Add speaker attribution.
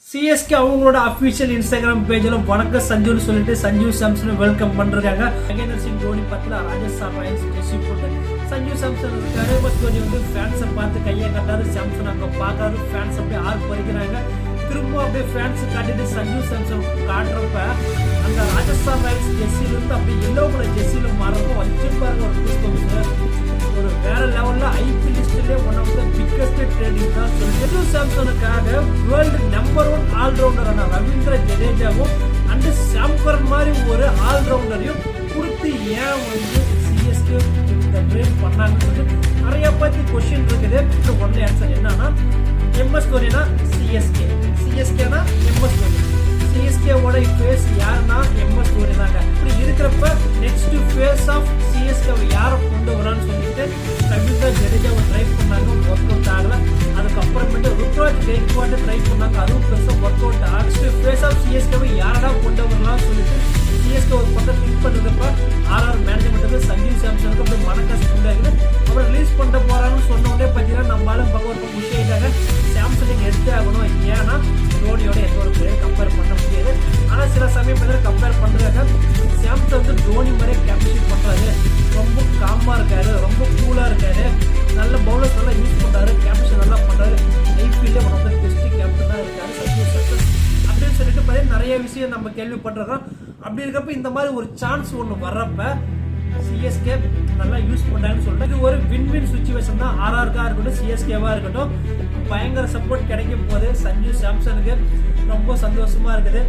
Speaker 1: CSK அவங்களோட official Instagram பேஜ்ல வணக்கம் சஞ்சுன்னு சொல்லிட்டு சஞ்சு சாம்சன் வெல்கம் பண்றாங்க. மகேந்திர சிங் தோனி பத்தில ராஜஸ்தான் ராயல்ஸ் ஜெர்சி போட்டு சஞ்சு சாம்சன் இருக்காரு. பஸ் தோனி வந்து ஃபேன்ஸை பார்த்து கையை கட்டாரு. சாம்சன் அங்கே பார்க்காரு. ஃபேன்ஸ் அப்படியே ஆர்ப் பறிக்கிறாங்க. திரும்ப அப்படியே ஃபேன்ஸ் காட்டிட்டு சஞ்சு சாம்சன் காட்டுறப்ப அந்த ராஜஸ்தான் ராயல்ஸ் ஜெர்சியிலிருந்து அப்படியே எல்லோ கலர் ஜெர்சியில மாறப்போ வச்சிருப்பாருங்க ஒரு புஷ்பம். ஒரு வேற லெவல்ல ஐபி லிஸ்ட்லயே one of the biggest trading தான் சஞ்சு சாம்சனுக்காக வேர்ல்டு நம்பர் 1 ஆல்ரவுண்டரான ரவீந்திர ஜடேஜாவும் அண்ட் சாம் கரன் மாதிரி ஒரு ஆல்ரவுண்டரையும் கொடுத்து ஏன் வந்து சிஎஸ்கே இந்த ட்ரேட் பண்ணாங்கன்னு சொல்லிட்டு நிறைய பத்தி கொஸ்டின் இருக்குது. ஒன்லி ஆன்சர் என்னன்னா எம்எஸ் தோனினா சிஎஸ்கேனா எம்எஸ் தோனி. சிஎஸ்கேவோட ஃபேஸ் யாருன்னா எம்எஸ் தோனி தாங்க. இப்படி இருக்கிறப்ப நெக்ஸ்ட் ஃபேஸ் ஆஃப் சிஎஸ்கேவை யாரை கொண்டு வரான்னு சொல்லிட்டு ரவீந்திர ஜடேஜாவை ட்ரை பண்ணாங்க. ஒர்க் அவுட் ஆகல. அதுக்கப்புறமேட்டு ருத்ராஜ் கெய்க்வாட் ட்ரை பண்ணாங்க. அதுவும் பெருசாக ஒர்க் அவுட் ஆகல. ஃபேஸ் ஆஃப் சிஎஸ்கேவை யாரடா கொண்டு வரலாம்னு சொல்லிட்டு சிஎஸ்கே ஒரு பக்கம் திங்க் பண்ணுறப்ப ஆர்ஆர் மேனேஜ்மெண்ட்டுக்கு சஞ்சு சாம்சனுக்கு அப்படியே மனக்காசு உண்டாகுது. அவரை ரிலீஸ் பண்ண போறாங்கன்னு சொன்ன உடனே பார்த்தீங்கன்னா நம்மளால பக்கம் ஒரு புஷ் ஆகிட்டாங்க. சாம்சங் எடுத்தே ஆகணும். ஏன்னா தோனியோட எந்த ஒரு பிளேயர் கம்பேர் பண்ண முடியாது. ஆனால் சில சமயம் பார்த்தீங்கன்னா கம்பேர் பண்ணுறாங்க. சாம்சங் வந்து தோனி மாதிரியே கேப்டன்ஷிப் பண்ணுறாரு. ரொம்ப காமாக இருக்காரு. ரொம்ப கூலாக இருக்காரு. நல்ல பவுலர்ஸ் நல்லா யூஸ் பண்ணுறாரு. கேப்டன்ஷிப் நல்லா பண்ணுறாரு. ஐபிஎல்ல ஒன் ஆஃப் த பெஸ்ட் கேப்டனாக இருக்காரு சஞ்சு சாம்சன் அப்படின்னு சொல்லிட்டு பார்த்தீங்கன்னா நிறைய விஷயம் நம்ம கேள்விப்படுறோம். அப்படி இருக்கப்ப இந்த மாதிரி ஒரு சான்ஸ் ஒன்று வர்றப்ப சிஎஸ்கே நல்லா யூஸ் பண்ணாங்கன்னு சொல்லிட்டு இது ஒரு வின் சுச்சுவேஷன் தான். ஆர்ஆர்கா இருக்கட்டும் சிஎஸ்கேவா இருக்கட்டும் பயங்கர சப்போர்ட் கிடைக்கும் போது சஞ்சு சாம்சனுக்கு ரொம்ப சந்தோஷமா இருக்குது.